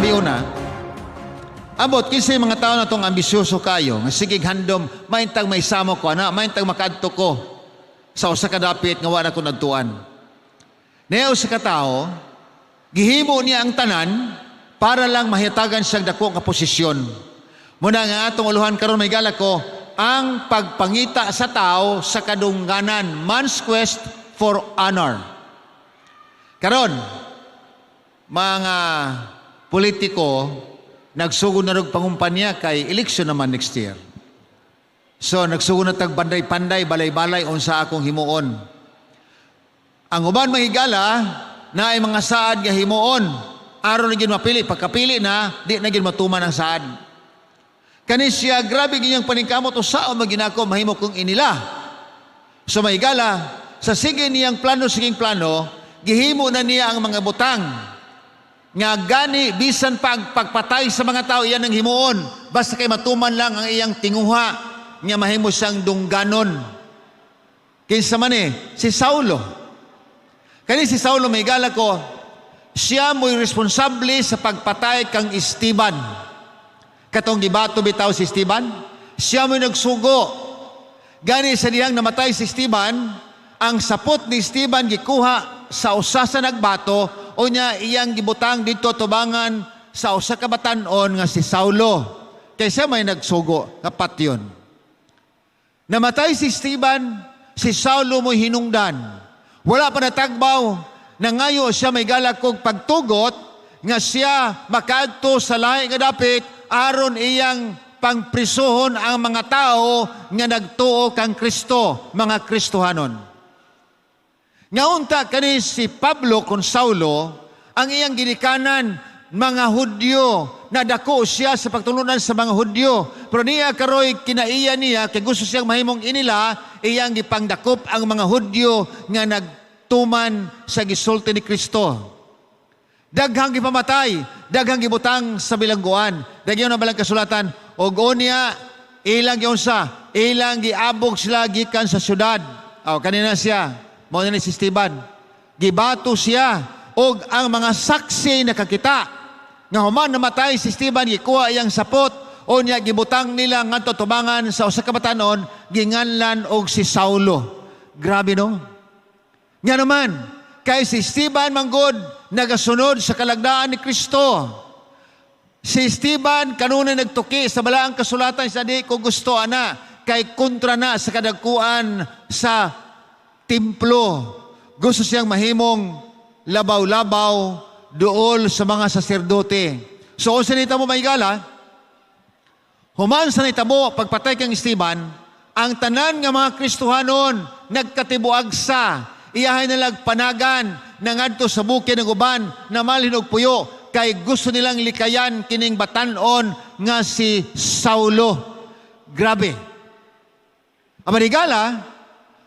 Labi una, abot kinsay mga tao na itong ambisyoso kayo, nga sige handom, maintag may samo ko, maintag makadto ko sa usa ka dapit nga wala ko nagtuan. Nayaw sa katao, gihimo niya ang tanan para lang mahitagan siyang dako nga posisyon. Muna nga atong uluhan karon may gala ko, ang pagpangita sa tao sa kadungganan, man's quest for honor. Karon, mga politiko, nagsugod na rin pangumpanya kay eleksyon naman next year. So, nagsugod na tag panday-panday, balay-balay, unsa akong himuon. Ang uban mahigala, na ay mga saad nga himuon, aron na gin mapili, pagkapili na, di na gin matuman ang saad. Kani siya, grabe ganyang paningkamot, o saan maginako, mahimo kong inila. So, mahigala, sa sige niyang plano, siging plano, gihimo na niya ang mga butang, nga gani bisan pagpatay sa mga tao iyan ang himuon basta kay matuman lang ang iyang tinguha nga mahimo siyang dungganon. Kinsa man si Saulo. Kani si Saulo may gala ko, siya mo'y responsable sa pagpatay kang Esteban. Katong gibato bitaw si Esteban, siya mo'y nagsugo. Gani sa diyang namatay si Esteban, ang sapot ni Esteban gikuha sa usa sa nagbato o niya iyang gibutang dito tubangan sa usa ka batan-on nga si Saulo. Kaya siya may nagsugo, kapat yun. Namatay si Esteban, si Saulo mo hinungdan. Wala pa natagbaw, na ngayo siya may galak kog pagtugot, nga siya makaadto sa lahi nga dapit, aron iyang pangprisuhon ang mga tao nga nagtuo kang Kristo, mga Kristohanon. Ngaunta kani si Pablo kon Saulo, ang iyang ginikanan mga Hudyo, na dako siya sa pagtulunan sa mga Hudyo. Pero niya karoy kinaiya niya, kay gusto siyang mahimong inila, iyang gipangdakop ang mga Hudyo nga nagtuman sa gisulti ni Kristo. Daghang gipamatay, daghang gibutang sa bilangguan. Dagyan na balang kasulatan, og unya, ilang yunsa, ilang giabog sila gikan sa syudad. Kanina siya, mao ni si Esteban, gibato siya og ang mga saksi nakakita nga human namatay si Esteban, gikuha iyang sapot o niya gibutang nila ngadto tubangan sa usa ka batan-on, ginganlan og si Saulo. Grabe no? Nga naman kay si Esteban manggod nagasunod sa kalagdaan ni Kristo. Si Esteban kanunay nagtuki sa balaang kasulatan sa di ko gusto ana kay kontra na sa kadagkuan sa templo. Gusto siyang mahimong labaw-labaw dool sa mga saserdote. So, kung sanita mo maigala, human sa nitabo, pagpatay kang Esteban, ang tanan nga mga Kristohanon nagkatibuag sa, iyahay nalag panagan, nangadto sa bukid ng uban, na malhin og puyo, kay gusto nilang likayan kining batan-on nga si Saulo. Grabe. Amarigala,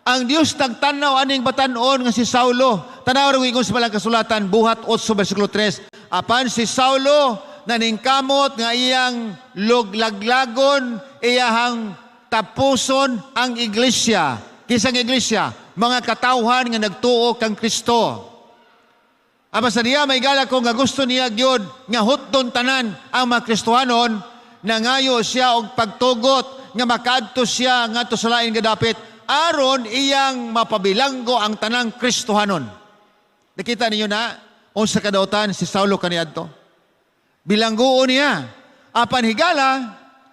ang Diyos nagtanaw aning batan-on nga si Saulo. Tanaw rin sa palang kasulatan, Buhat 8, versikulo 3. Apan si Saulo naningkamot nga iyang luglaglagon, iyahang tapuson ang iglesia. Kisang iglesia, mga katawhan nga nagtuo kang Kristo. Aba sa niya, may gala ko nga gusto niya gyud nga hutdon tanan ang mga Kristohanon, nangayo siya og pagtugot nga makaadto siya ngadto sa lain nga dapit, aron iyang mapabilanggo ang tanang Kristohanon. Nakita ninyo na, unsa kadautan si Saulo kaniadto. Bilangguon niya. Apan higala,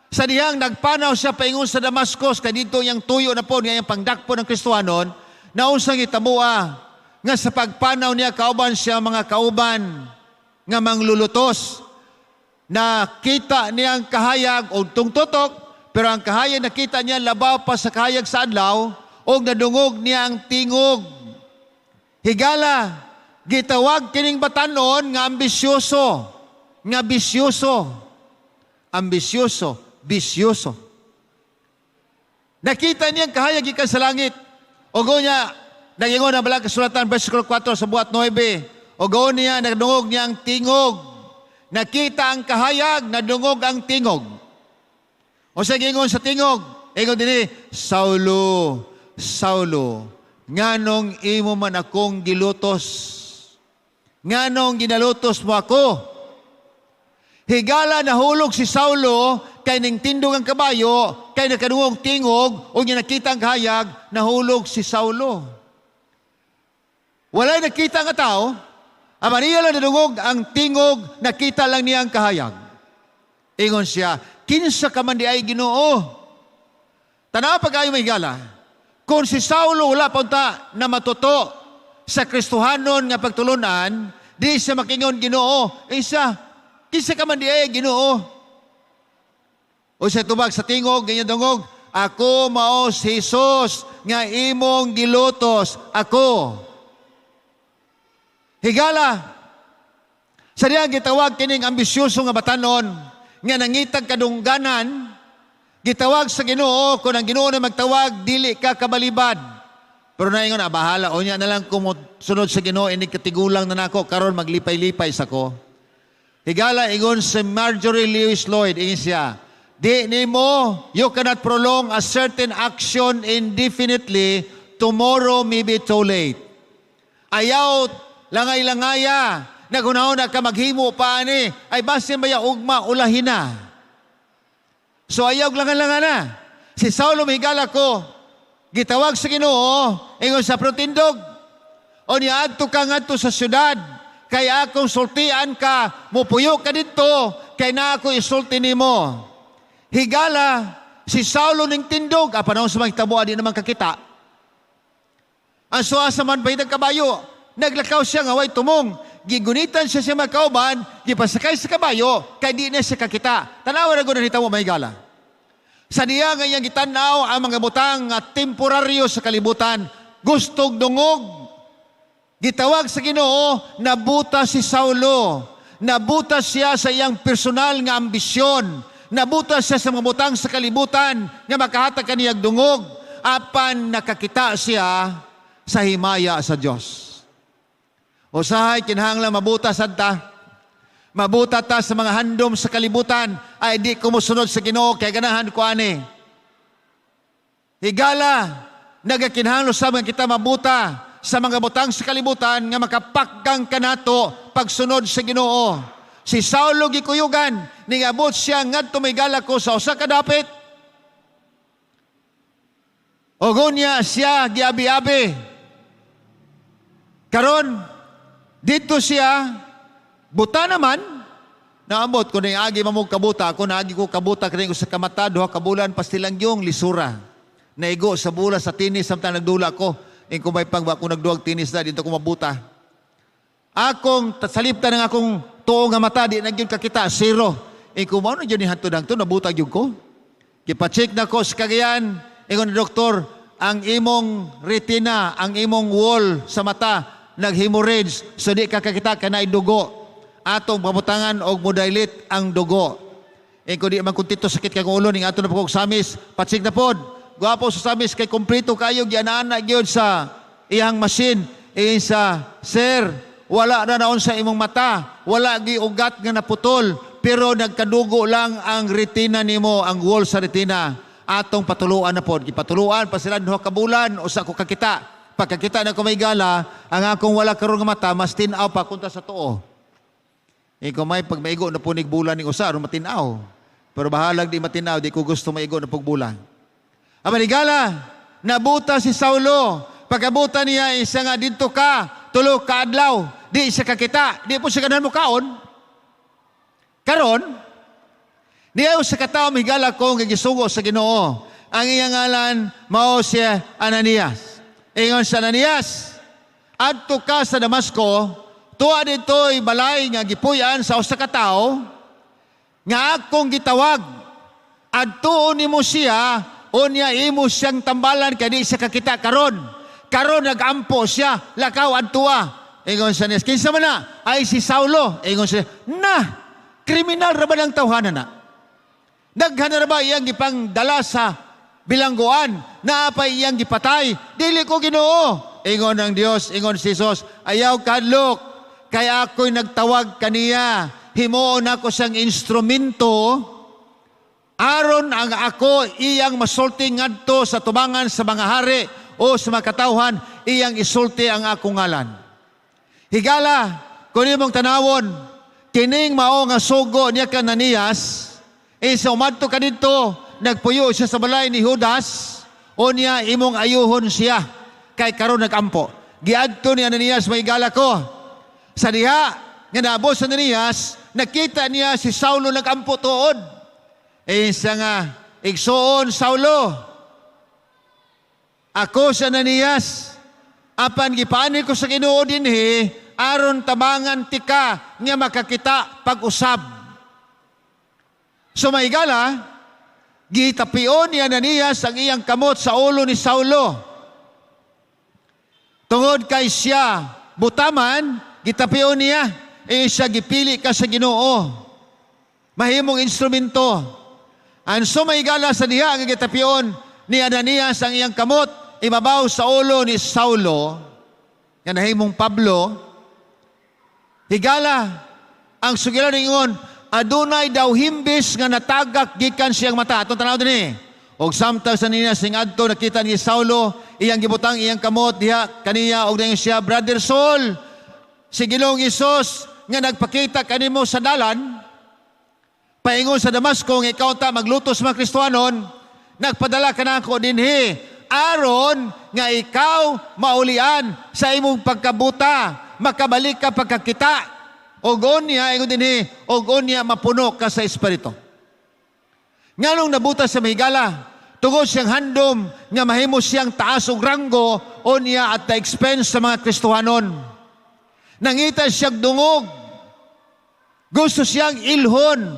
sa diyang nagpanaw siya paingon sa Damascus, kay dito yung tuyo na po, nga yung pangdakpo ng Kristohanon, na unsang itabua, nga sa pagpanaw niya, kauban siya mga kauban, nga manglulutos, na kita niyang kahayag o tungtutok, pero ang kahayag nakita niya labaw pa sa kahayag sa adlaw o nadungog niya ang tingog. Higala, gitawag kining batan-on nga ambisyoso. Nga bisyoso. Ambisyoso. Bisyoso. Nakita niya ang kahayag ikan sa langit. O go niya, nagingon na balang kasulatan, versikulo 4 sa Buhat 9. O go niya, nadungog niya ang tingog. Nakita ang kahayag, nadungog ang tingog. O sa gingon sa tingog, ingon din Saulo, Saulo, nganong imo man akong gilutos? Nganong ginalutos mo ako? Higala nahulog si Saulo, kay ning tindog ang kabayo, kay nakadungog tingog, o niya nakita ang kahayag, nahulog si Saulo. Walay nakita nga tao, ama niya lang nadungog ang tingog, nakita lang niya ang kahayag. Ingon siya, kinsa ka man di ay Ginoo. Tanaw pag-ayo may higala, kung si Saulo wala punta na matuto sa Kristohanon nga pagtulunan, di siya makingon Ginoo, isa, kinsa ka man di ay Ginoo. O siya tubag sa tingog, ganyan dungog, ako mao si Jesus nga imong gilutos, ako. Higala, sa diyan gitawag kining ambisyoso nga batanon, nga nangitag kadungganan, gitawag sa Ginoo, kung ang Ginoo na magtawag, dili ka kabalibad. Pero naingon, bahala, o niya na lang sunod sa Ginoo, ini katigulang na nako, karon maglipay-lipay sa ko. Higala, ingon si Marjorie Lewis Lloyd, ingin siya, di nimo, you cannot prolong a certain action indefinitely, tomorrow may be too late. Ayaw, langay-langaya, nagunahon na ka maghimo pa ani, ay basin baya ugma ulahin na. So ayaw langan-langan na. Si Saulo mahigala ko, gitawag sa Ginoo, ingon sa protindog, o niya adto ka ngadto sa syudad, kay akong sultian ka, mupuyo ka dito, kay na ako isulti nimo. Higala, si Saulo ning tindog, panahon sa mga tabuan, di naman kakita. Ang suasa man ba'y nagkabayo, naglakaw siya nga way tumong, gigunitan siya sa makauban, gipasakay sa kabayo, kay di na siya kakita. Tanawa na guna nita mo, may higala. Sa diya ngayang gitanaw ang mga butang at temporaryo sa kalibutan, gustog dungog. Gitawag sa Ginoo, nabuta si Saulo. Nabuta siya sa iyang personal nga ambisyon. Nabuta siya sa mga butang sa kalibutan nga makahatag kaniyag dungog. Apan nakakita siya sa himaya sa Diyos. Usahay, kinahanglan mabuta sadta. Mabuta ta sa mga handom sa kalibutan, ay di kumusunod sa Ginoo, kaya ganahan ko ani. Higala, nagakinahanglo sa mga kita mabuta sa mga butang sa kalibutan nga makapakgang kanato pagsunod sa Ginoo. Si Saulo gikuyugan, ningabot siya ngadto may gala ko sa usa ka dapit. Ogonya siya giabi-abi. Karon dito siya buta naman, naambot ko na agi mamog kabuta, ako naagi ko kabuta kani ko sa kamata, duha ka bulan pastilang yung lisura. Naigo sa bula sa tinis samtang nagdula ko. In kung may pangba ko nagduwag tinis na, dito ko mabuta. Akong salipta ng akong tuong nga mata, di nagyun kakita, zero. In kung ano dyan ni hantod-hantod, nabuta yun ko. Kipacheck na ko sa Cagayan, ingon na doktor, ang imong retina, ang imong wall sa mata, nag-hemorrhage, so di kakakita ka na dugo. Atong pabutangan og modailit ang dugo. Kung di man kuntito sakit kang ulo, ning ato na po samis, patsig na pod. Gwapo sa samis, kay kompleto kayo, gianana gyud sa iyang machine. Sa, sir, wala na naon sa imong mata, wala giugat nga naputol, pero nagkadugo lang ang retina nimo, ang wall sa retina. Atong patuluan na pod. Gipatuluan, pasilan duha ka bulan, usa ko kakita. Pagkakita na ko may gala, ang akong wala karon nga mata, mas tinaw pa kunta sa tuo. Ikaw may pag maigo na punig bulan ni usa, aron matinaw. Pero bahalag di matinaw, di ko gusto maigo na pugbulan. Amanigala, nabuta si Saulo. Pagkabuta niya, isa nga dito ka, tulo ka adlaw, di siya kakita, di po siya ganahan mo kaon. Karon, di ayaw sa katao, higala ko, gagisugo sa Ginoo. Ang iyang ngalan, mao siya Ananias. Ingon sa Ananias, adto ka sa Damasco, tuwa dito'y balay nga gipuyan sa usa ka tawo, nga akong gitawag, adtuon nimo siya, unya imo siyang tambalan kay di siya kakita karon. Karon nagampo siya, lakaw adtua. Ingon sa Ananias, kinsa man na? Ay si Saulo. Ingon siya, kriminal ra ba ng tawhanan na? Daghan na ba iyang gipang dala sa bilangguan? Naapa iyang gipatay? Dili ko Ginoo. Ingon ng Dios, ingon si Jesus, ayaw kadlok, kay ako'y nagtawag kaniya. Himuon ako siyang instrumento, aron ang ako iyang masulti ngadto sa tubangan sa mga hari o sa mga katawhan, iyang isulti ang akong ngalan. Higala, kung imong tanawon, kining mao nga sugo niya ka Ananias, sa umadto ka dito, nagpuyo siya sa balay ni Judas, o niya imong ayuhon siya, kay karon nagampo. Giadto ni Ananias, mahigala ko. Sa diha, nga naabot sa Ananias, nakita niya si Saulo nagampo tuod. Siya nga, igsuon, Saulo, ako si Ananias, apan gipaani ko sa Ginoo dinhi, aron tabangan tika nga makakita pag-usab. So mahigala, gitapion ni Ananias ang iyang kamot sa ulo ni Saulo. Tungod kay siya butaman, gitapion niya, siya gipili ka sa Ginoo. Mahimong instrumento. So mahigala sa diha ang gitapion ni Ananias ang iyang kamot, ibabaw sa ulo ni Saulo, nga nahimong Pablo. Higala, ang sugilan ningon, adunay daw himbis nga natagak gikan siyang mata. Atong tanaw din Og samtang sa niya sing adto nakita ni Saulo, iyang gibutang iyang kamot diha kaniya og dayon siya, Brother Saul, si Ginoong Hesus nga nagpakita kanimo sa dalan, paingon sa Damasco nga ikaw ta maglutos mga Kristiyanon, nagpadala ka nako dinhi aron nga ikaw maulian sa imong pagkabuta, makabalik ka pagkakita. Og unya ingon dinhi, og unya mapuno ka sa espiritu. Nganong nabuta sa mahigala, tungod siyang handom nga mahimo siyang taas og ranggo unya at the expense sa mga Kristohanon. Nangita siyang dungog. Gusto siyang ilhon.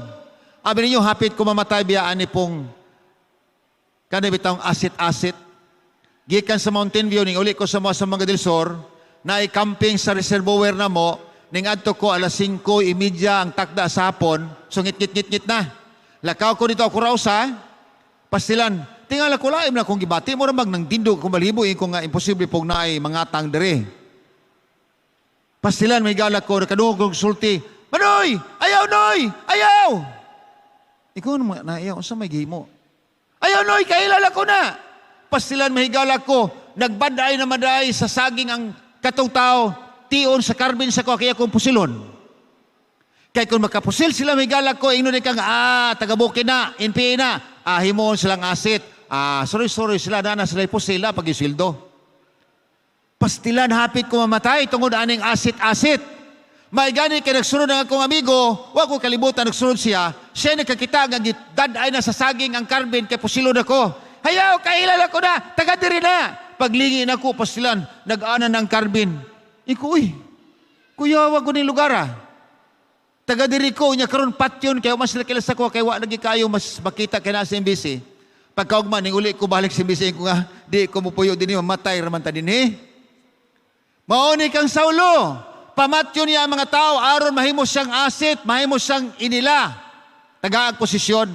Abi ninyo, hapit ko mamatay biyaan ni pong kanibitang asit-asit. Gikan sa Mountain View, ning uli ko sa mga del Sur, na camping sa reservoir na mo, ning adto ko alas 5:30 ang takda sa hapon, so ngit-ngit na. Lakaw ko dito ako raw sa pastilan. Tingala ko laim na kung gibati mo ramag nang dindog kung malibo kung nga imposible pong naay mga tang dere. Pastilan may galak ko nakadungog kong sulti. Manoy! Ayaw, Noy! Ayaw! Ikaw naman na ayaw. Sa may gimo? Ayaw, Noy! Kailala ko na! Pastilan may galak ko. Nagbaday na maday sa saging ang katong tao. Tion sa karbin sa ko kaya kong pusilon. Kaya kung makapusil sila may galak ko, ingno ni kang, tagabukin na, NPA na, himoon silang asit. Sorry, sila na sila pusila pag isildo. Pastilan hapit ko mamatay, tungod aning asit-asit. May gani kay nagsunod ang akong amigo, wag ko kalibutan, nagsunod siya nakakita nga daday na sa saging ang karbin, kay pusilon ako. Hayaw, kailala ko na, taga-diri na. Paglingi na ko, pastilan, nag-ana ng karbin. Kuya, wag ko ni lugar taga diri ko nya karon patyon kay mas nakilala sa ko kay wa lagi kayo mas makita kay na sa MBC. Pagkaugma ning uli ko balik sa MBC ko nga di ko mopuyo dinhi mamatay raman ta dinhi. Mao ni kang Saulo, pamatyon niya ang mga tao aron mahimo siyang asit, mahimo siyang inila. Tagaag posisyon.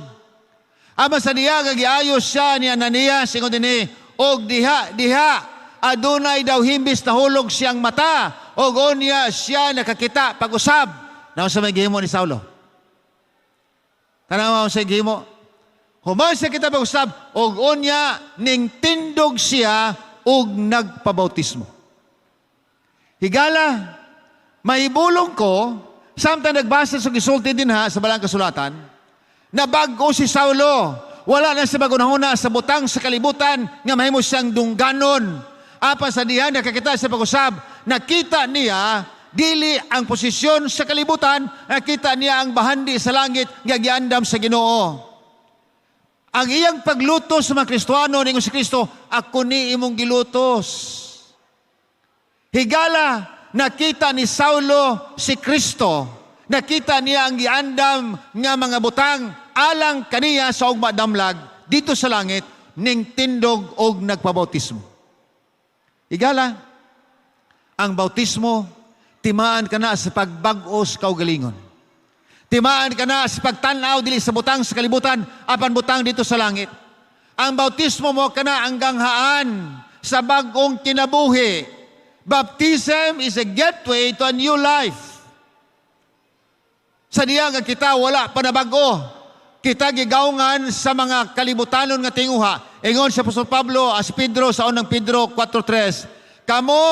Ama sa niya nga giayos siya ni Ananias ingon dinhi, og diha adunay daw himbis nahulog siyang mata, og unya siya nakakita pag-usab. Naon sa may gihimo ni Saulo? Tanaw sa gihimo. Human siya kita pag-usab, og unya ning tindog siya og nagpabautismo. Higala, mahibulong ko, samtang nagbasa sa gisulti din sa balang kasulatan, na bago si Saulo, wala na siya magunahuna sa butang sa kalibutan, nga mahimo siyang dungganon. Apa sa diha, nakakita siya pag-usab, nakita niya, dili ang posisyon sa kalibutan, nakita niya ang bahandi sa langit nga giandam sa Ginoo. Ang iyang paglutos sa mga Kristohano ningon si Kristo, ako ni imong gilutos. Higala, nakita ni Saulo si Kristo. Nakita niya ang giandam nga mga butang alang kaniya sa ugma damlag dito sa langit ning tindog og nagpabautismo. Higala, ang bautismo timaan ka na sa pagbag-os kaugalingon. Timaan ka na sa pagtanaw dili sa butang sa kalibutan, apan butang dito sa langit. Ang bautismo mo ka na hanggang haan sa bagong kinabuhi. Baptism is a gateway to a new life. Sa diya nga kita wala pa na bago. Kita gigawngan sa mga kalibutanon nga tinguha. Ingon sa Apostol Pablo, as Pedro sa unang Pedro 4:3. Kamo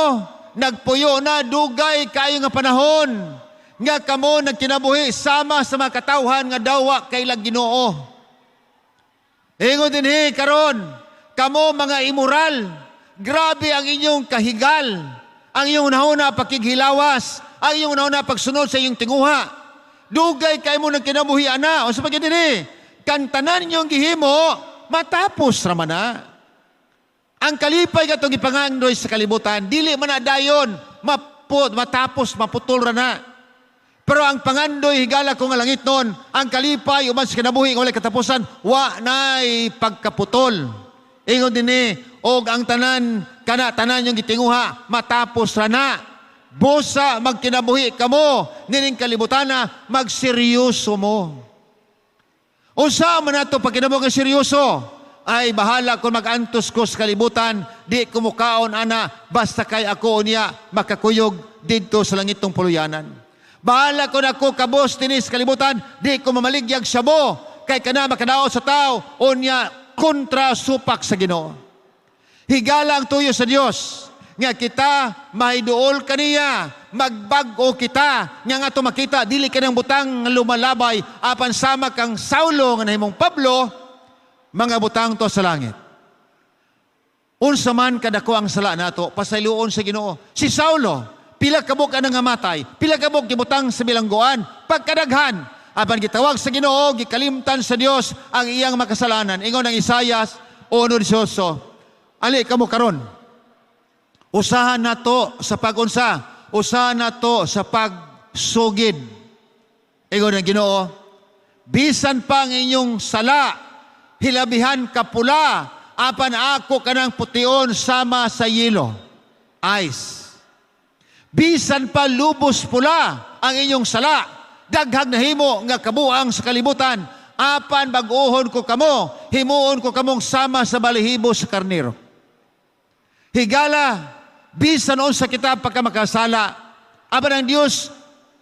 nagpuyo na dugay kayo nga panahon nga kamo nagkinabuhi sama sa mga katawhan nga dawa kay Ginoo. Ingon dinhi karon, kamo mga immoral, grabe ang inyong kahigal, ang inyong nahuna pakighilawas, ang inyong nahuna pagsunod sa inyong tinguha. Dugay kay mo nagkinabuhi ana. O sa pagin dinhi, kantanan inyong gihimo, matapos raman na. Ang kalipay katong ipangangdoy sa kalibutan, dili man na dayon, matapos maputol ra na. Pero ang pangandoy higala ko nga langit noon, ang kalipay uman sa kinabuhi nga walay katapusan, wa nay pagkaputol. Ingon dinhi, og ang tanan yung gitinguha matapos ra na. Busa magkinabuhi kamo nining kalibutan na magseryoso mo. Unsa man nato pag kinabuhi nga seryoso? Ay bahala kung mag-antos ko sa kalibutan, di kumukaon ana, basta kay ako niya makakuyog dito sa langitong puluyanan. Bahala ko na ko kabos tinis kalibutan, di ko mamaligyag siya mo, kay kana makadaot sa tao, o niya kontra supak sa Ginoo. Higala ang tuyo sa Dios, nga kita mahiduol kaniya, magbago kita, nga nga makita, dili ka ng butang lumalabay, apan sama kang Saulo nga nahimong Pablo, mga butang to sa langit. Unsa man kadako ang sala nato, pasayloon sa Ginoo. Si Saulo, pila kabuk anang ngamatay, pila kabuk gibutang sa bilangguan, pagkadaghan, apan gitawag sa Ginoo, gikalimtan sa Dios ang iyang makasalanan. Ingon ang Isayas 1:18. Ali kamo karon. Usahan nato sa pagunsa, usahan nato sa pagsugid. Ingon ang Ginoo, bisan pa ang inyong sala, hilabihan kapula, apan ako kanang pution sama sa yelo. Ice. Bisan pa lubos pula ang inyong sala, daghag na himo nga kabuang sa kalibutan, apan bag-ohon ko kamo, himuon ko kamong sama sa balahibo sa karnero. Higala, bisan unsa kita pagkamakasala, apan ang Dios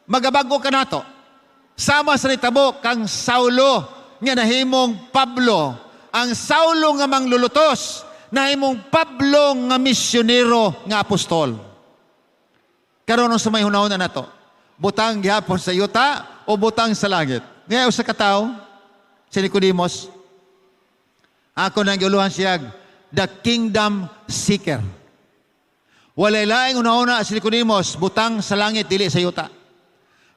magabago ka nato. Sama sa nitabo kang Saulo nga nahimong Pablo. Ang Saulo nga manglulutos, nahimong Pablo nga misyonero nga apostol. Karon sa may hunahon na nato, butang gihapon sa yuta o butang sa langit. Ngayon sa katao, si Nicodemos, ako nang giuluhan siya, the kingdom seeker. Walay laing hunahon na si Nicodemos, butang sa langit, dili sa yuta.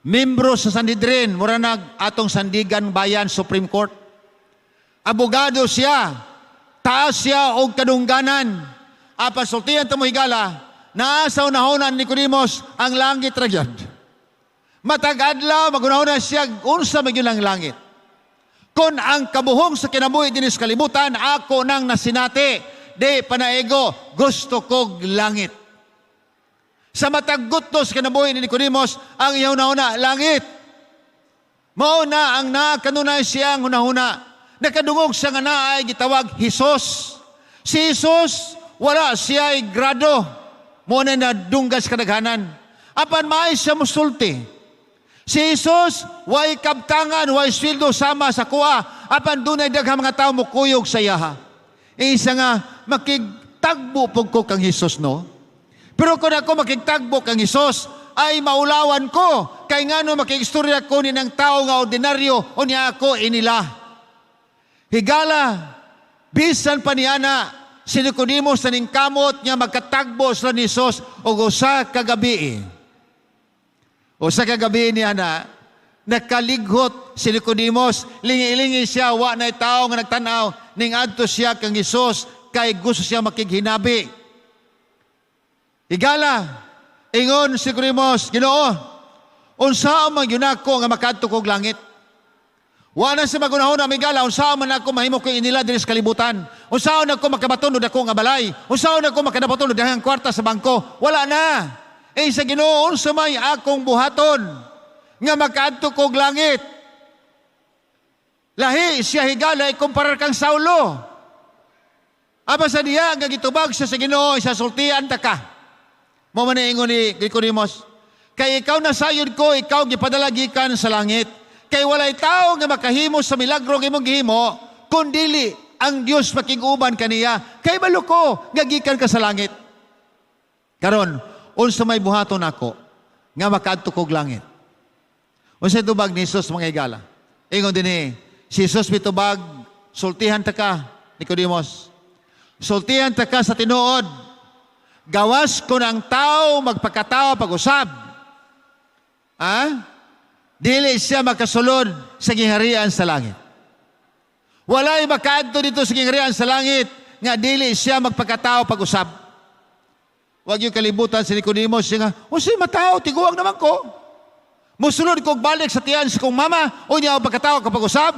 Membro sa Sanhedrin, mura nag atong Sandigan Bayan Supreme Court. Abogado siya, taas siya og kadungganan. Apan sultihan ta mo higala, naasa unahonan ni Nicodemos ang langit ragyad. Matagadlaw, magunahonan siya, unsa magyun ang langit. Kung ang kabuhong sa kinabuhi din sa kalibutan, ako nang nasinati, di panaego, gusto kog langit. Sa mataggot sa kinabuhi ni Nicodemos, ang iyaw na langit. Mauna ang nakanunay siyang hunahuna. Nakadungog siya nga na ay gitawag Hesus. Si Hesus, wala siya ay grado. Muna na dunggas kadaghanan. Apan maay siya musulti. Si Jesus, way kabtangan, way sweldo sama sa kuha. Apan dunay daghang mga tao mo kuyog sa yaha. Isa nga, makigtagbo po ko kang Jesus, no? Pero kung ako makigtagbo kang Jesus, ay maulawan ko. Kay nga no makigistorya ko ni ng tao nga ordinaryo o niya ako inila. Higala, bisan pa niya na, si Nicodemos na ning kamot niya magkatagbo sa ni Jesus o usa kagabi. Usa kagabi niya na nakalighot si Nicodemos, lingi-lingi siya, wa na tao nga nagtanaw, ning adto siya kang Jesus kay gusto siya makighinabi. Higala, ingon si Nicodemos, Ginoo, unsa man gyud ako nga makadto kog langit? Wa na sa magunahon na migala, unsaon man ako mahimo ko inila diri sa kalibutan. Unsaon ako makabaton og ako nga balay. Unsaon ako makadabaton og dahang kwarta sa bangko. Wala na. Sa Ginoo, unsa may akong buhaton nga makaadto kog langit. Lahi siya higala ikumparar kang Saulo. Aba sa diya nga gitubag siya sa Ginoo, sa sultian ta ka. Mao man ingon ni Nicodemos, kay ikaw na sayod ko, ikaw gipadala gikan sa langit. Kay walay tao nga makahimo sa milagro nga imong gihimo, kundili ang Dios makiguban kaniya. Kay balo ko, gagikan ka sa langit. Karon, unsa may buhaton ako nga makaadto kog langit? Unsay tubag ni Jesus mga higala? Ingon din si Jesus mitubag, sultihan ta ka, Nicodemos. Sultihan ta ka sa tinuod. Gawas ko ng tao magpakatao pag-usab. Dili siya makasulod sa gingharian sa langit. Walay makaadto dito sa gingharian sa langit nga dili siya magpakatao pag-usab. Huwag yung kalibutan si Nicodemos siya nga, unsay matao, tiguang naman ko. Musulod kong balik sa tiyan sa kong mama, o niya ang pagkatao kapag usab.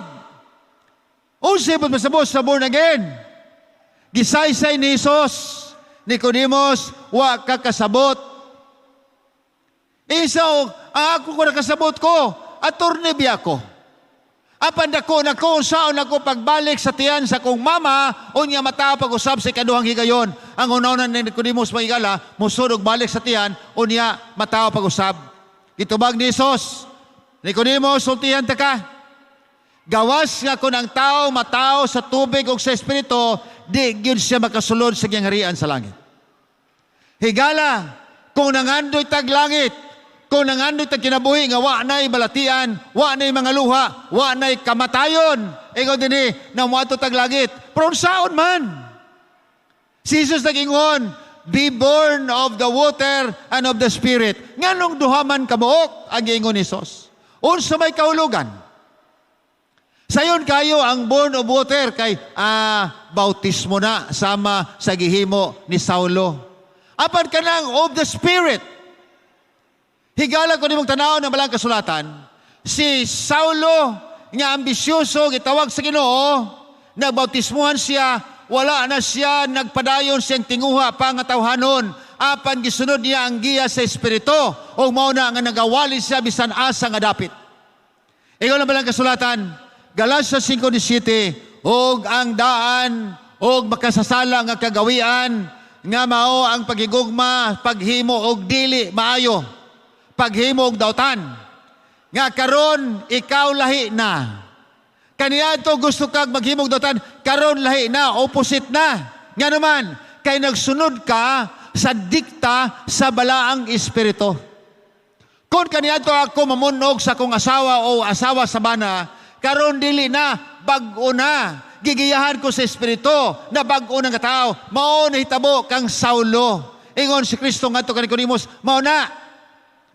Unsay ba't masabos sa born again? Gisaysay ni Jesus, Nicodemos, wa ka kasabot. Isaw, ang ako nakasabot ko, attorney biya ko. Apan dako na ko, saan ako pagbalik sa tiyan sa kong mama, o niya matao pag-usab sa ikaduhang higayon. Ang unaw ni Nicodemos maigala, musulod balik sa tiyan, o niya matao pag-usab. Itubag ni Jesus, Nicodemos, sultihan ta ka. Gawas nga kung ang tao matao sa tubig o sa espiritu, di gyud siya makasulod sa gingharian sa langit. Higala, kung nangandoy tag langit, kung nangandoy tag kinabuhi nga wa na'y balatian, wa na'y mga luha, wa na'y kamatayon, ikaw din na muato tag langit. Pero saon man? Si Jesus nag-ingon, be born of the water and of the Spirit. Nganong duhaman kabuok ang giingon ni Jesus? Unsa may kahulugan? Sayon kayo ang born of water kay bautismo na sama sa gihimo ni Saulo. Apan kanang of the Spirit. Higala ko nimong tanaw ng balang kasulatan, si Saulo nga ambisyoso gitawag sa Ginoo, nagbautismuhan siya. Wala na siya nagpadayon siyang tinguha pangatawhanon. Apan gisunod niya ang giya sa Espiritu. O mauna nga nagawali siya bisan asa nga dapit. Ikaw na ba lang kasulatan? Galatians 5:17, og ang daan, og makasasala nga kagawian, nga mao ang paghigugma, paghimo og dili maayo, paghimo og dautan. Nga karon ikaw lahi na. Kaniya to gusto kag maghimog dautan, karon lahi na, opposite na. Nga naman, kay nagsunod ka sa dikta sa balaang espiritu. Kung kaniya to ako mamunog sa kong asawa o asawa sa bana, karon dili na, bag-o na. Gigiyahan ko sa espiritu na bag-o ng katao. Mao na hitabo kang Saulo. Ingon si Kristo nga to kay Nicodemos, mao na,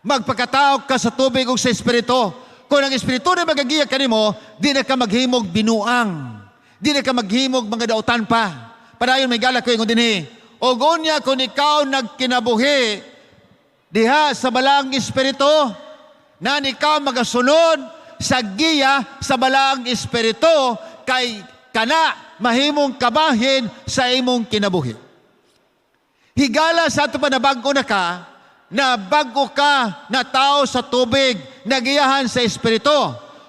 magpakatao ka sa tubig o sa espiritu. Kung ang espiritu na magagiyak ka nimo, di na ka maghimog binuang. Di na ka maghimog mga dautan pa. Padayon may galak ko yung dinhi. O gunya kung ikaw nagkinabuhi, diha sa balang espiritu, na ikaw magasunod sa giya sa balang espiritu, kay kana mahimong kabahin sa imong kinabuhi. Higala sa ato pa na bago na ka, na bago ka na tao sa tubig, nagiyahan sa espiritu.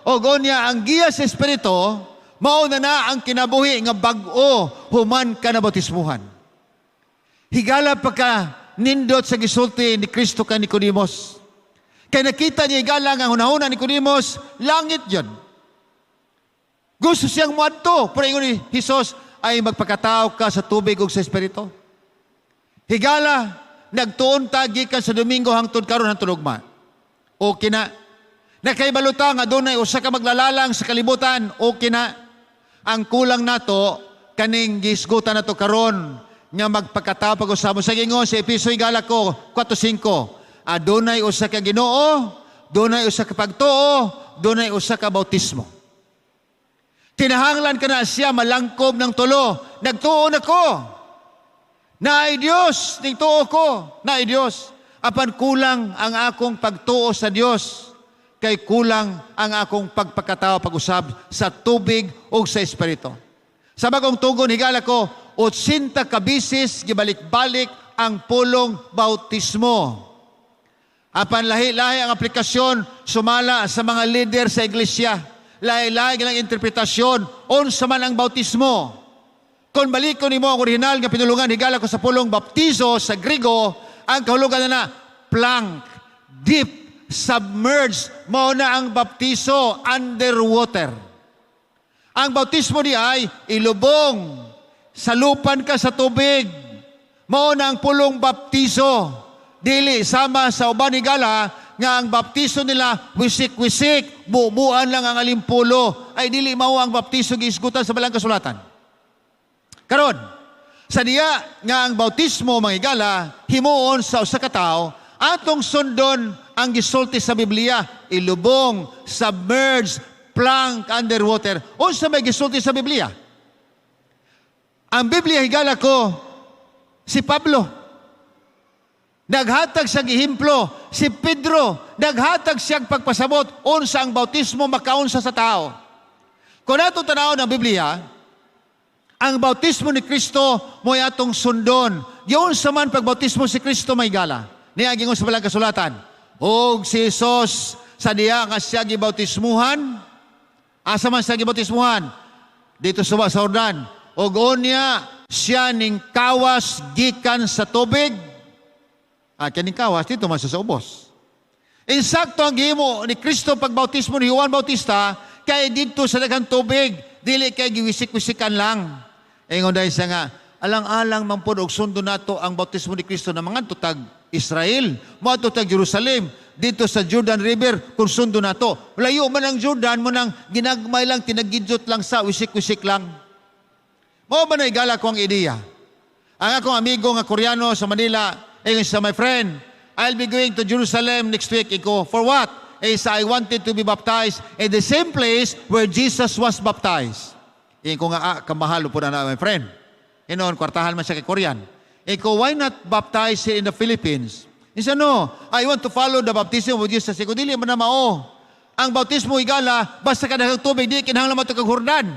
O gonya, ang giya sa espiritu, mauna na ang kinabuhi nga bag-o human ka na bautismuhan. Higala pa ka nindot sa gisulti ni Kristo ka Nicodemos. Kaya nakita niya higala nga hunahuna ni Nicodemos, langit yun. Gusto siyang muadto, pero ingon ni Jesus ay magpakatao ka sa tubig o sa espiritu. Higala, nagtuon tagi ka sa Domingo hangtod karon hangtod ugma. Okay na. Nakaibaluta nga dunay usa ka maglalalang sa kalibutan, okay na. Ang kulang nato kaning gisgutan nato karon nga magpakatao pag-usab sa gingon sa Efeso higala ko 4:5. Adunay usa ka Ginoo, dunay usa ka pagtuo, dunay usa ka bautismo. Kinahanglan ka na siya malangkob ng tulo. Nagtuon ako. Naay Diyos, tingtuo ko, naay Diyos. Apan kulang ang akong pagtuo sa Diyos, kay kulang ang akong pagpakatao pag-usab sa tubig o sa espiritu. Sa bagong tugon, higala ko, 80 kabisis, gibalik-balik ang pulong bautismo. Apan lahi-lahi ang aplikasyon, sumala sa mga leader sa iglesia. Lahi-lahi ang interpretasyon, unsa man ang bautismo. Kung balik ko nimo ang original nga pinulungan, higala ko sa pulong baptizo sa Grigo, ang kahulugan na plank, deep, submerged, mao na ang baptizo underwater. Ang bautismo di ay ilubong, salupan ka sa tubig, mao na ang pulong baptizo. Dili sama sa uban higala nga ang baptiso nila wisik-wisik, bubuan lang ang alimpulo, ay dili mao ang baptiso giisgutan sa balang kasulatan. Karon, sa diya nga ang bautismo manghigala himuon sa usa ka tawo, atong sundon ang gisulti sa Biblia, ilubong, submerge, plank underwater. Unsa may gisulti sa Biblia? Ang Biblia higala ko si Pablo. Naghatag sa gihimplo si Pedro, naghatag siyang pagpasabot unsa ang bautismo makaunsa sa tao. Kung ato tanaw ng Biblia, ang bautismo ni Kristo mo'y atong sundon. Yun sa man pagbautismo si Kristo may gala. Niya gingon sa balang kasulatan. Og si Jesus sa diya nga siya gibautismuhan. Asa man siya gibautismuhan? Dito sa Jordan. Og unya siya ning kawas gikan sa tubig. Kaning kawas dito man sa ubos. Insakto ang gihimo ni Kristo pagbautismo ni Juan Bautista kay dito sa daghang tubig, dili kay giwisik-wisikan lang. Ingon dahil siya nga, alang-alang man po og sundo nato ang bautismo ni Kristo na mga tutag Israel, mga tutag Jerusalem, dito sa Jordan River, kung sundo nato. Layo man ang Jordan, mo nang ginagmay lang, tinagidjot lang sa wisik-wisik lang. Mao ba na igala ko ang ideya? Ang akong amigo nga Koreano sa Manila, ingon siya, my friend, I'll be going to Jerusalem next week. Iko, for what? I wanted to be baptized in the same place where Jesus was baptized. Iko nga, kamahalo po na my friend. Inoon, kwartahan man siya kay Korean. Iko, why not baptize here in the Philippines? He said, no, I want to follow the baptism of Jesus. Iko, dili man na mao. Ang bautismo igala, basta ka dahil tubig, di kinahanglan mo ito kag Jordan.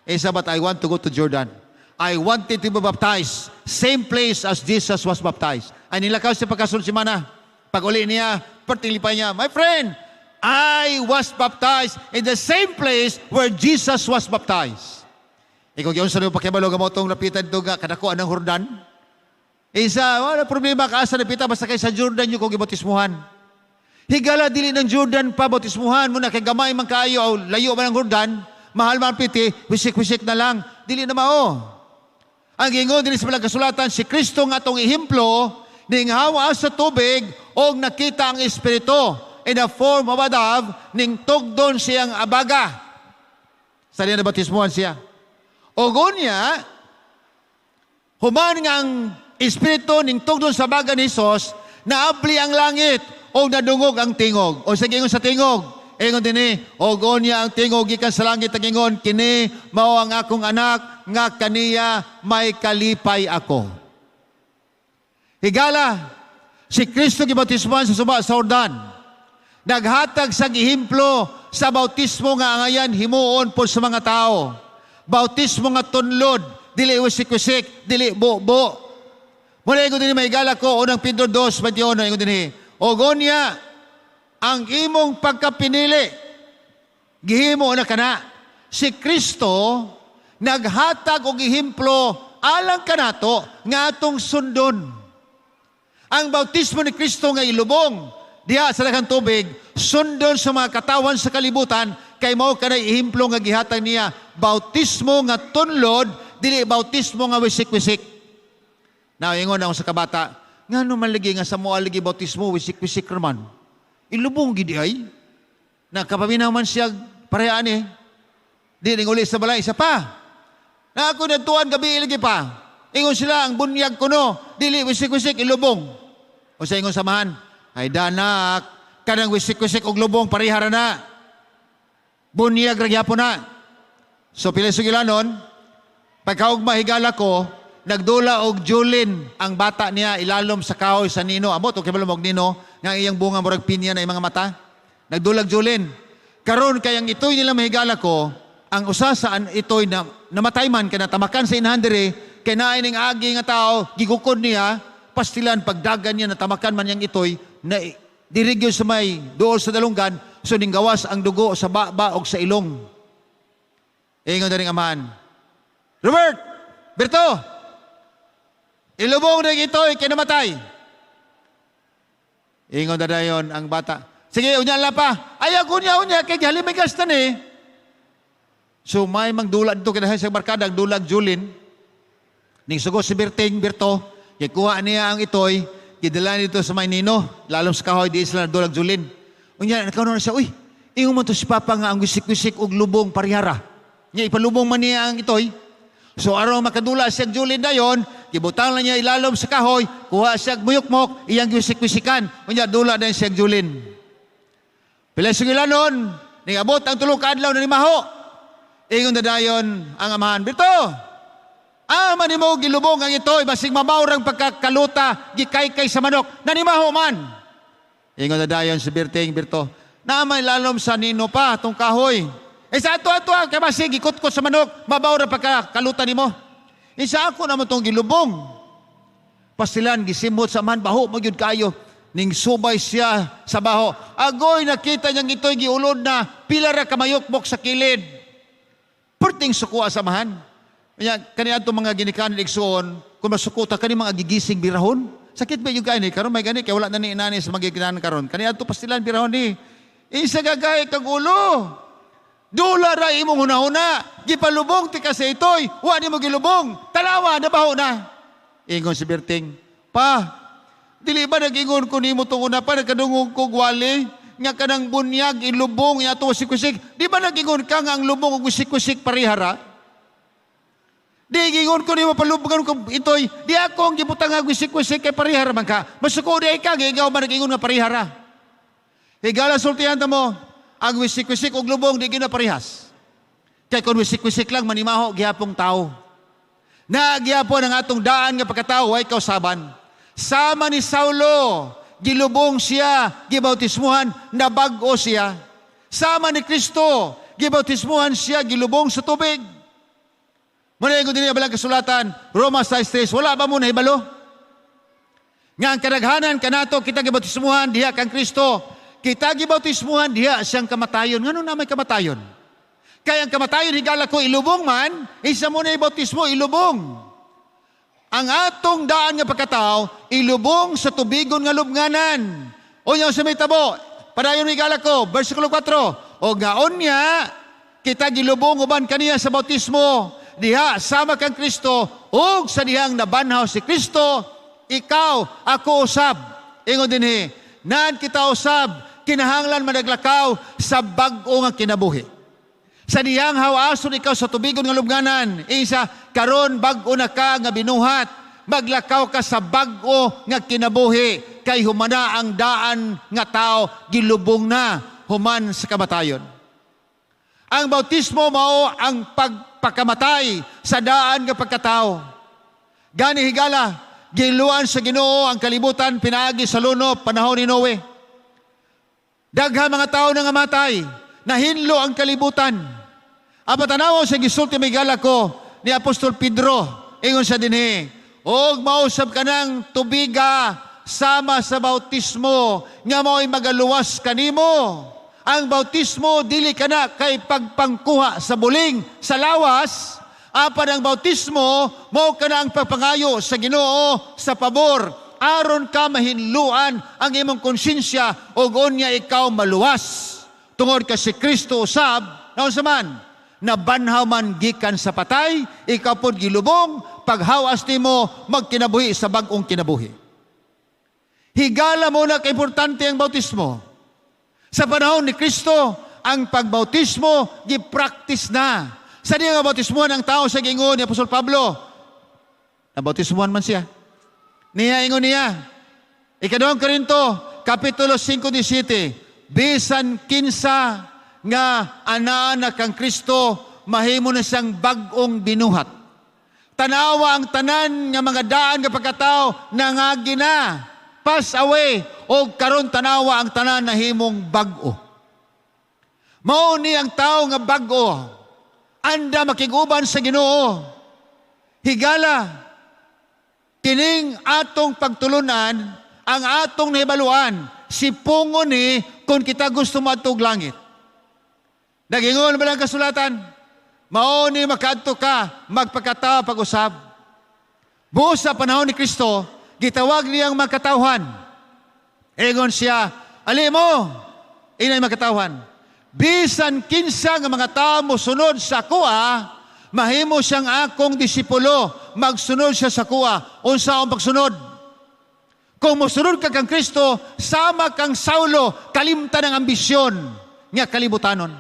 But I want to go to Jordan. I wanted to be baptized, same place as Jesus was baptized. Ay nilakaw siya pagkasunod si Mana. Pag uli niya, pertilipay niya, my friend, I was baptized in the same place where Jesus was baptized. Ikaw yun sa nyo pakibalo nga mo itong lapitan ito nga kadako anang Jordan. Wala problema ka asa napita basta kay sa Jordan nyo kung gibotismuhan. Higala dili ng Jordan pa botismuhan mo na kay gamay man kaayo o layo man ang Jordan, mahal man piti, wisik-wisik na lang, dili na mao. Ang gingon din sa balang kasulatan, si Kristo nga itong ihimplo, ning hawa sa tubig, o nakita ang Espiritu, in the form of a dove, ning tugdon siyang abaga. Sa niya nabatismuhan siya. O gunya, human nga ang Espiritu ning tugdon sa abaga ni Jesus, naabli ang langit, o nadungog ang tingog. O sa gingon sa tingog, ingon din o gunya ang tingog gikan sa langit ang ingon, kini mao ang akong anak, nga kaniya may kalipay ako. Higala, si Kristo gibautismuhan sa suba sa Jordan. Naghatag sa gihimplo sa bautismo nga angayan himuon po sa mga tao. Bautismo nga tunlod, dili wisik-wisik, dili bo-bo. Muna ingon din may higala ko, unang Pedro 2:21, ingon din o gunya, ang imong pagkapinili, gihimo na kana, si Kristo naghatag og gihimplo alang kanato nga atong sundon. Ang bautismo ni Kristo nga ilubong diha sa daghang tubig, sundon sa mga katawan sa kalibutan, kay mao kanay ihimplo nga gihatag niya, bautismo nga tunlod, dili bautismo nga wisik-wisik. Now, ingon ako sa kabata, nga naman lagi nga sa moa lagi bautismo, wisik-wisik naman. Ilubong gidi ay. Nakapaminaw man siya parehaan eh. Di ning uli sa balay, isa pa. Na ako natuan gabi ilagi pa. Ingon sila, ang bunyag ko no, dili wisik-wisik, ilubong. O sa ingon samahan, ay danak, kanang wisik-wisik og lubong, parihara na. Bunyag ragyapon na. So pilisugilanon, pagkaugma higala ko, nagdula og Julin ang bata niya ilalom sa kahoy sa nino. Amot, okay ba lumog nino? Nga iyang bunga murag pinya na mga mata. Nagdulag Julin. Karon kayang itoy nila mahigala ko, ang usa sa itoy na namatay man, kaya natamakan sa inhandere, kaya naining agi nga tao, gigukod niya, pastilan, pagdagan niya, natamakan man yang itoy, na dirigyo sa may dool sa dalunggan, so ning gawas ang dugo sa baba o sa ilong. Ingon na rin amahan, Robert! Berto! Ilubong na ito'y kinamatay. Ingon na dayon ang bata. Sige, unya lang pa. Ayaw unya, kay halimigas na ni. So may magdulag dito kinahay sa barkada, dulag Julin. Ning sugo si Berto, kay kuha niya ang ito'y, kidala dito sa Maynino, lalong sa kahoy, di sila nadulag julin. Unya, nakaunan na siya, uy, ingon mo to si Papa nga ang wisik-wisik og lubong parihara. Nya, ipalubong man niya ang itoy. So, araw makadula siya julin dayon, kibutang lang niya ilalom sa kahoy, kuha siya muyok-mok, iyang wisik-wisikan. Unya, dula na siya julin. Pila sugilanon, ning abot ang tulong kaadlaw na ni Maho. Ingon na dayon ang amahan, Bito, man mo gilubong ang ito'y basig mabawrang pagkakaluta, gikaykay sa manok, nanimaho man. Ingon na dayon si Birto, naamay lalom sa nino pa, itong kahoy. Sa ato, kaya basig, ikot-kot sa manok, mabawrang pagkakaluta ni mo. Sa ako naman itong gilubong. Pasilan, gisimot sa man, baho, magyud kayo. Ning subay siya sa baho. Agoy, nakita niyang ito'y giulod na pilara kamayokbok sa kilid. Perting sukuha samahan. Kaya kaniya itong mga ginikanan igsoon, kung masukuta kani mga gigising birahon, sakit ba yung gani? Karon may gani, kaya wala na ni inani sa mga ginanan karon. Kaniya ito pastilan birahon ni. Isa gagay kag ulo. Dula ra imong hunahuna. Gipalubong ti kasi itoy. Wa ni mo gilubong. Talawa na baho na. Ingon si Berting, Pa, dili ba nag-ingon ko nimo tong una pa nagkadungog ko gwali? Nga kanang bunyag ilubong ya to wisik-wisik. Di ba nag-ingon ka nga ang lubong ug wisik-wisik parihara? Di gingon ko ni mapalubungan ko itoy, di ako ang gibutang nga wisik-wisik kay parihara man ka. Masuko di ka, ikaw man nag-ingon nga parihara. Higala sultihan ta mo, ang wisik-wisik og lubong di gina parihas. Kay kung wisik-wisik lang manimaho gihapong tao. Nagyapon ang atong daan nga pagkatao ay kausaban. Sama ni Saulo, gilubong siya, gibautismuhan, nabag-o siya. Sama ni Kristo, gibautismuhan siya, gilubong sa tubig. Muna yung din balang kasulatan, Roma 6:3, wala ba mo na hibalo? Nga ang kadaghanan kanato, kita gibautismuhan, diha kang Kristo. Kita gibautismuhan, diha siyang kamatayon. Ngano na may kamatayon? Kaya ang kamatayon, higala ko, ilubong man, isa mo na ibautismo, ilubong. Ang atong daan nga pagkatao, ilubong sa tubigon nga lubnganan. O yung sa may tabo, padayon higala ko, versikulo 4, o gaon niya, kita gilubong uban kaniya sa bautismo, diha sama kang Kristo, ug sa dihang nabanhaw si Kristo, ikaw, ako usab. Ingon dinhi, nan kita usab, kinahanglan managlakaw sa bag-o nga kinabuhi. Sa dihang hawason ikaw sa tubigon nga lubnganan, isa, karon bag-o na ka nga binuhat, maglakaw ka sa bag-o nga kinabuhi, kay humana ang daan nga tao, gilubong na, human sa kamatayon. Ang bautismo mao ang pagpakamatay sa daan nga pagkatao. Gani higala, giluan sa Ginoo ang kalibutan pinaagi sa luno panahon ni Noe. Daghan mga tao na nga matay, nahinlo ang kalibutan. Ang tanaw sa gisulti may gala ko ni Apostol Pedro, ingon sa dinhi, og mausab ka ng tubiga sama sa bautismo nga mao'y magaluwas kanimo. Ang bautismo dili kana kay pagpangkuha sa buling sa lawas, apan ang bautismo mao kana ang pagpangayo sa Ginoo sa pabor aron ka mahinluan ang imong konsyensya ug unya ikaw maluwas. Tungod ka si Kristo usab, naon sa man, nabanhaw man gikan sa patay, ikaw pod gilubong, paghawas nimo magkinabuhi sa bag-ong kinabuhi. Higala mo na kaimportante ang bautismo. Sa panahon ni Kristo, ang pagbautismo gi-practice na. Sa diya nga bautismuhan ang tao sa gingon ni Apostol Pablo, nabautismuhan man siya. Niya ingon niya, Ika-2 Korinto, Kapitulo 5:17, bisan kinsa nga anaanak kang Kristo, mahimo na siyang bag-ong binuhat. Tanawa ang tanan nga mga daan nga pagkatao nangagi na, pass away, o karon tanawa ang tanan na himong bag-o. Mao ni ang tao nga bag-o, anda makiguban sa Ginoo. Higala, kining atong pagtulunan, ang atong nahibaluan, sipungon ni kung kita gusto matug langit. Nagingon ba lang kasulatan? Mao ni makadto ka, magpakatao pag-usab. Buos sa panahon ni Kristo, gitawag niyang magkatawhan. Egon siya, ali mo, inay magkatawhan. Bisan kinsa nga mga tao mo sunod sa kuha, mahimo siyang akong disipulo, magsunod siya sa kuha. Unsa ang pagsunod? Kung musunod ka kang Kristo, sama kang Saulo, kalimtan ng ambisyon nga kalibutanon.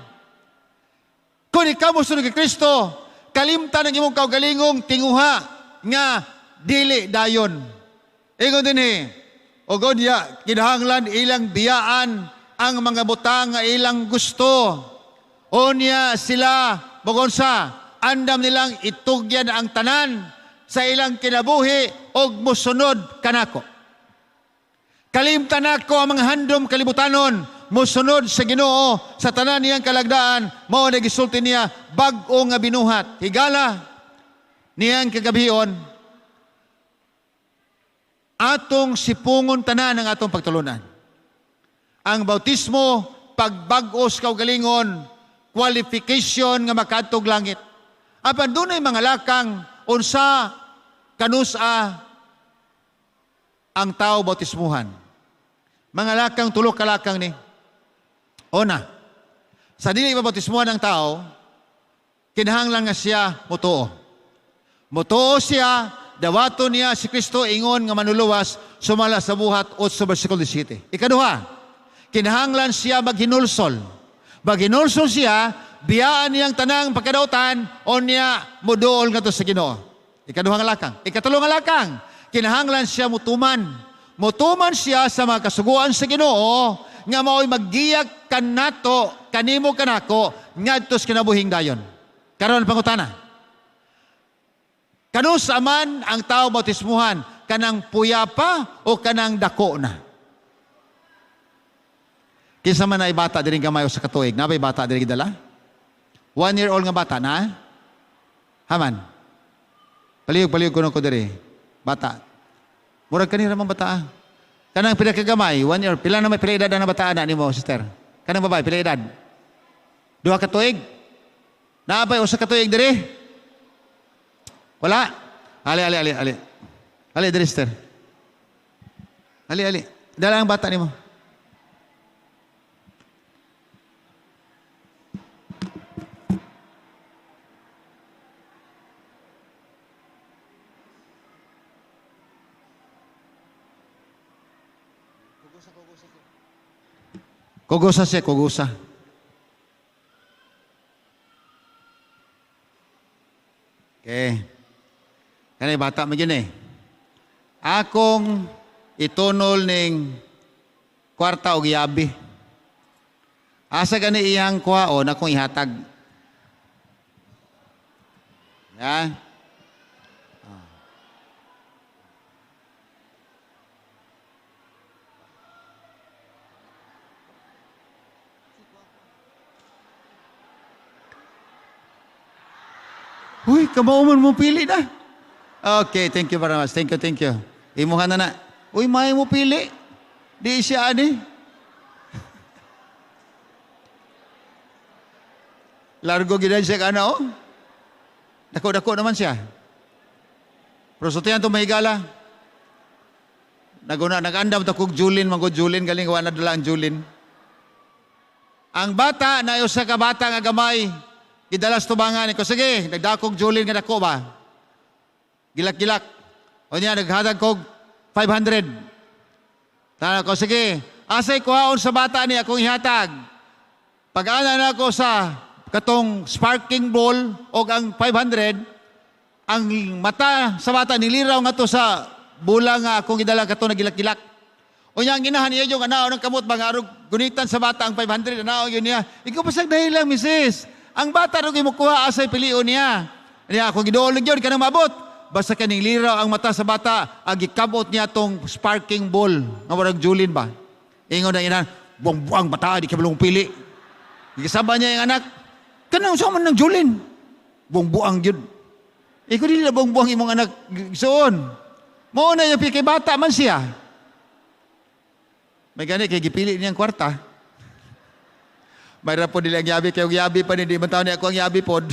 Kung ikaw musunod kang Kristo, kalimtan ng imong kaugalingong tinguha nga dili dayon. Ingon din o God ya, kinahanglan ilang biyaan ang mga butang nga ilang gusto. O niya sila, bugonsa, andam nilang itugyan ang tanan sa ilang kinabuhi o musunod kanako. Kalimtan ako ang mga handom kalibutanon, musunod sa Ginoo sa tanan niyang kalagdaan, mao na gisulti niya bag-o nga binuhat. Higala niyang kagabion, atong sipungon tanan ang atong pagtulunan. Ang bautismo, pagbag-os kaugalingon, qualification nga makadtog langit. Apan dunay mga lakang unsa kanusa ang tao bautismuhan. Mga lakang tulo ka lakang ni. Una, sa dili mabautismuhan ng tao, kinahanglan nga siya mutuo. Mutuo siya, dawato niya si Kristo ingon nga manuluwas, sumala sa buhat 8 versikulo 17. Ikaduha, kinahanglan siya maghinulsol. Maghinulsol siya, biyaan niyang tanang pagkadautan, o niya muduol nga to sa Ginoo. Ikaduha nga lakang. Ikatulo nga lakang, kinahanglan siya mutuman. Mutuman siya sa mga kasuguan sa Ginoo nga mao'y maggiyag kanato, kanimo kanako, ngadto sa kinabuhing dayon. Karon pangutana. Kanus aman ang tao bautismuhan, kanang puyapa o kanang dako na? Kinsa man ay bata diri gamay sa katuig, nabay bata diri gidala? 1-year-old nga bata na? Haman. Palihog kuno ko diri. Bata. Murag kanira man bata. Kanang pila ka gamay, 1 year. Pila na may pila edad na bata na nimo, sister? Kanang babae, pila edad? 2 ka tuig? Naabay usa ka tuig diri? Wala. Ali. Ali diri, sister. Ali. Dala ang bata nimo. Kugusa. Okay. Kanay bata mo yun Akong itunol ning kwarta o giyabi. Asa gani iyang kuhaon akong ihatag. Ya. Uy, kamauman mo pili na. Okay, thank you very much. Thank you. Imuhan na. Uy, may mo pili. Di siya ani. Largo gidan siya kana Dako naman siya. Pero sutihan to mahigala. Nag-andam ta kog Julin, Julin galing wa na dala ang Julin. Ang bata na usa ka bata nga gamay, gidalas tubangan ko, sige, nagdakog Julin nga dako ba? Gilak-gilak. O niya, naghadag kog 500. Tana ko, sige, asay kuhaon sa bata niya akong ihatag. Pag-ana na ako sa katong sparking ball o ang 500, ang mata sa bata niliraw nga to sa bulang nga akong idala katong nagilak-gilak. O niya, ang ginahan niya yung anao ng kamot, mga arog, gunitan sa bata ang 500, anao yun niya. Ikaw pasag dahil lang, misis. Ang bata rin mo kuha, asay pilion niya. Niya, kung gidoolog yun, kanang mabot. Basta kaning liraw ang mata sa bata, agikabot niya tong sparking ball. Nga warang Julin ba? Ingon na inan, buang-buang bata, di ka balong pili. Ikasaba niya yung anak, kanang sa man ng Julin. Buang-buang yun. Ikaw dili na buang-buang imong anak soon. Mauna yung pikay bata man siya. May gani, kay gipili niyang kwarta. Mayroon po nila ang yabi, kaya ang yabi pa hindi man tao niya ako ang yabi pod.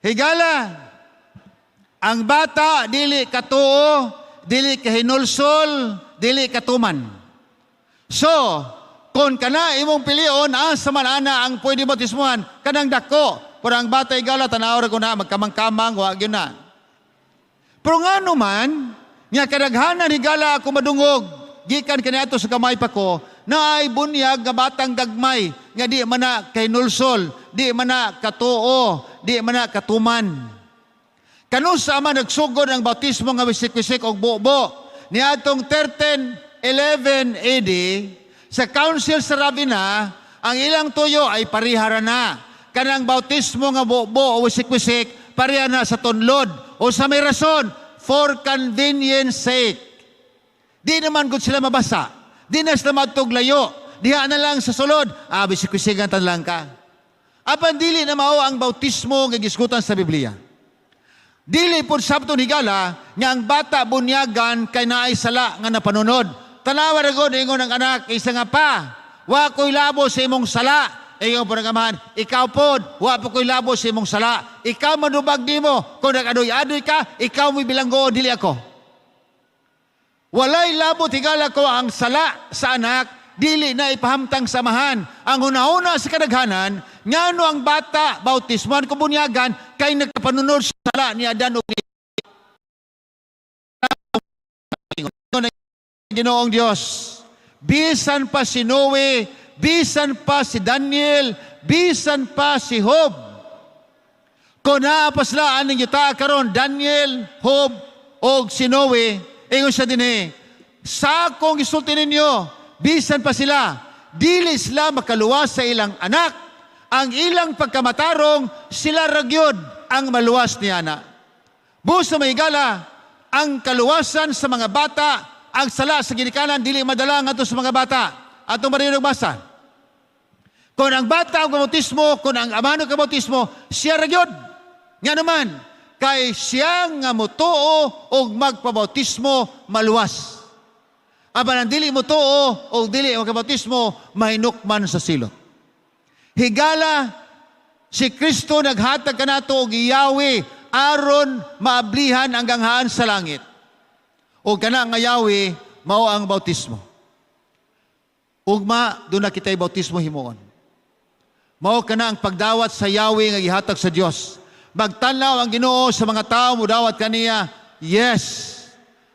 Higala, ang bata, dili katuo, dili kahinulsol, dili katuman. So, kung kana imong pilion, asa man ana ang pwede bautismuhan, kanang dako, pero ang bata higala, tanaw ko na, magkamang-kamang, wag yun na. Pero nga naman, Nga kadaghanan higala ako madungog, gikan kaniadto sa kamay pa ko, na ay bunyag nga batang gagmay, nga di man na kay nulsol, di man na katuo, di man na katuman. Kanusa man nagsugod ang bautismo nga wisik-wisik og bubo, niadtong 1311 AD, sa Council sa Ravenna, ang ilang tuyo ay parihara na. Kanang bautismo nga bubo o wisik-wisik, pariha na sa tunlod, o sa may rason, for convenience sake. Di naman gud sila mabasa. Di na sila magtuglayo. Diha na lang sa sulod. Bisik-bisigan tan lang ka. Apan dili na mao ang bautismo nga gisgutan sa Biblia. Dili pod sabton higala nga ang bata bunyagan kay naay sala nga napanunod. Tanawa ra gud ingon ang anak isa nga pa. Wa koy labo sa imong sala. Ingon po ng amahan, ikaw pod, wa po ko'y labo sa imong sala. Ikaw manubag di mo. Kung nag-adoy-adoy ka, ikaw mo'y bilanggo, dili ako. Walay labo tigala ko ang sala sa anak, dili na ipahamtang samahan. Ang hunahuna sa kadaghanan, ngano ang bata, bautismuhan ko bunyagan, kay nagkapanunod sa sala ni Adan o ni Ginoong Diyos. Bisan pa si Noe, bisan pa si Daniel, bisan pa si Job. Kung naapaslaan ng yuta karon Daniel, Job, o si Noe, ingon siya din sa akong isulti ninyo, bisan pa sila, dili sila makaluwas sa ilang anak. Ang ilang pagkamatarong, sila ragyod ang maluwas niya na. Busa may gala, ang kaluwasan sa mga bata, ang sala sa ginikanan, dili madala nga sa mga bata. Atong marinog basa. Kung ang bata ang bautismo, kung ang amano ang bautismo, siya ragyod. Nga naman, kay siya nga mutuo o magpabautismo maluwas. Aban ang dili mutuo o dili magpabautismo, mahinukman sa silot. Higala, si Kristo naghatag kanato og Yahweh aron maablihan ang ganghaan sa langit. O kana nga Yahweh, mao ang bautismo. Ugma, doon na kita'y bautismo himuon. Mao kana ang pagdawat sa Yahweh nga gihatag sa Dios. Magtanaw ang Ginoo sa mga tao mo dawat kaniya. Yes.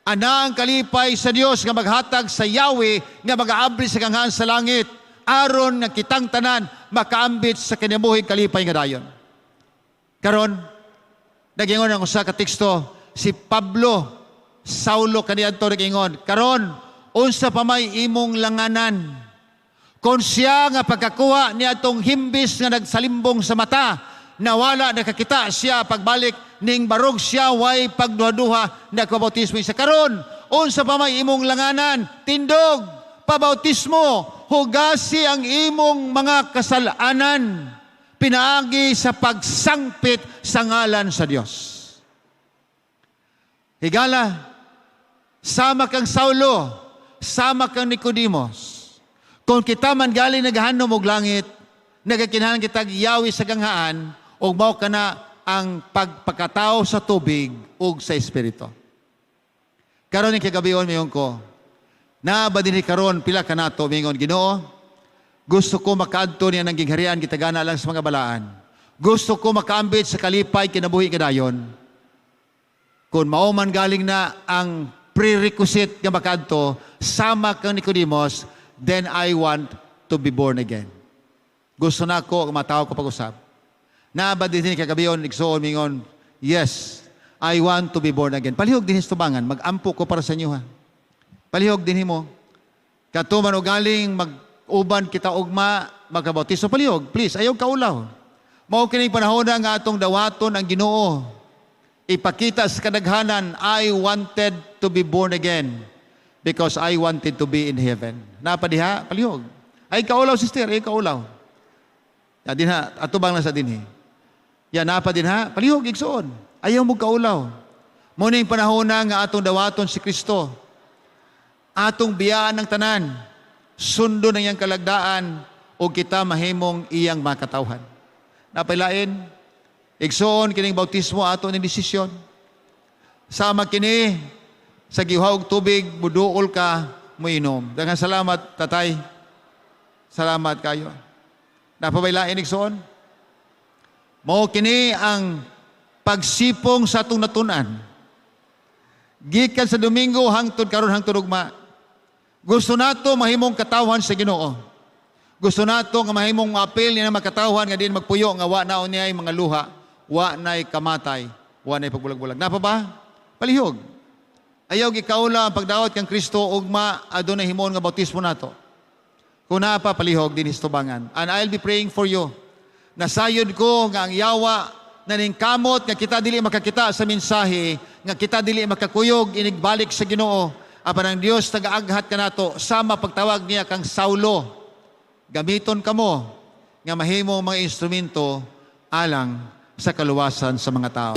Ana ang kalipay sa Dios nga maghatag sa Yahweh nga mag-aabri sa ganghaan sa langit aron nga kitang tanan makaambit sa kinabuhing kalipay nga dayon. Karon nagingon ang usa ka teksto si Pablo Saulo kaniadto nagingon, karon unsa pa may imong langanan? Kung siya nga pagkakuha niya itong himbis nga nagsalimbong sa mata, nawala nakakita siya pagbalik ning barog siya way pagduha-duha na kabautismo sa karon. Unsa pa may imong langanan? Tindog, pabautismo, hugasi ang imong mga kasalanan, pinaagi sa pagsangpit sa ngalan sa Dios. Higala, sama kang Saulo, sama kang Nicodemos. Kung kita man galing naghanom og langit, nagakinahanglan kita Yahweh sa ganghaan, o mao kana ang pagpakatao sa tubig ug sa espiritu. Karon ni kagabion mayon ko, na ba dinhi karon pila ka nato mingon Ginoo, gusto ko makaadto niya ng gingharian kitagana lang sa mga balaan. Gusto ko makaambit sa kalipay kinabuhi kadayon. Kung mao man galing na ang prerequisite nga makaadto, sama kang Nicodemos, then I want to be born again. Gusto na ako, matao ko pag-usap. Naabad din kagabiyon, igsoon, mingon, yes, I want to be born again. Palihog din tubangan, mag-ampo ko para sa inyo ha. Palihog din mo. Katuman o galing, mag-uban kita ugma, magkabautiso. Palihog, please, ayaw kaulaw. Mao kining panahon na nga atong dawaton ang Ginoo. Ipakita sa kadaghanan, I wanted to be born again because I wanted to be in heaven. Napadiha, palihog. Ay kaulaw, sister, ay kaulaw. Ya dinha, atubang na sa dinhi. Ya napadinha, palihog, igsoon. Ayaw mo kaulaw. Muna yung panahon na nga atong dawaton si Kristo. Atong biyaan ng tanan. Sundo na iyang kalagdaan o kita mahimong iyang makatawhan. Napailain, igsoon kining bautismo ato ni desisyon. Sama kini sa giwahog tubig, buduol ka, mo inom. Daghang salamat, tatay. Salamat kayo. Napabailain igsoon. Mao kini ang pagsipong sa atong natunan. Gikan sa Domingo hangtod karon hangtod ugma. Gusto nato mahimong katawhan sa Ginoo. Gusto nato nga mahimong maapil niya na makatawhan nga din magpuyo nga wa naon niya mga luha, wa na'y kamatay, wa na'y pagbulag-bulag. Napa ba? Palihog. Ayaw gikaula ang pagdawat kang Kristo ugma adunay himon nga bautismo nato. Kung napa palihog din histubangan. And I'll be praying for you. Nasayod ko nga ang yawa naningkamot nga kita dili makakita sa mensahe, nga kita dili makakuyog inigbalik sa Ginoo. Apan ang Dios tagaaghat kanato sama pagtawag niya kang Saulo. Gamiton kamo nga mahimo mga instrumento alang sa kaluwasan sa mga tao.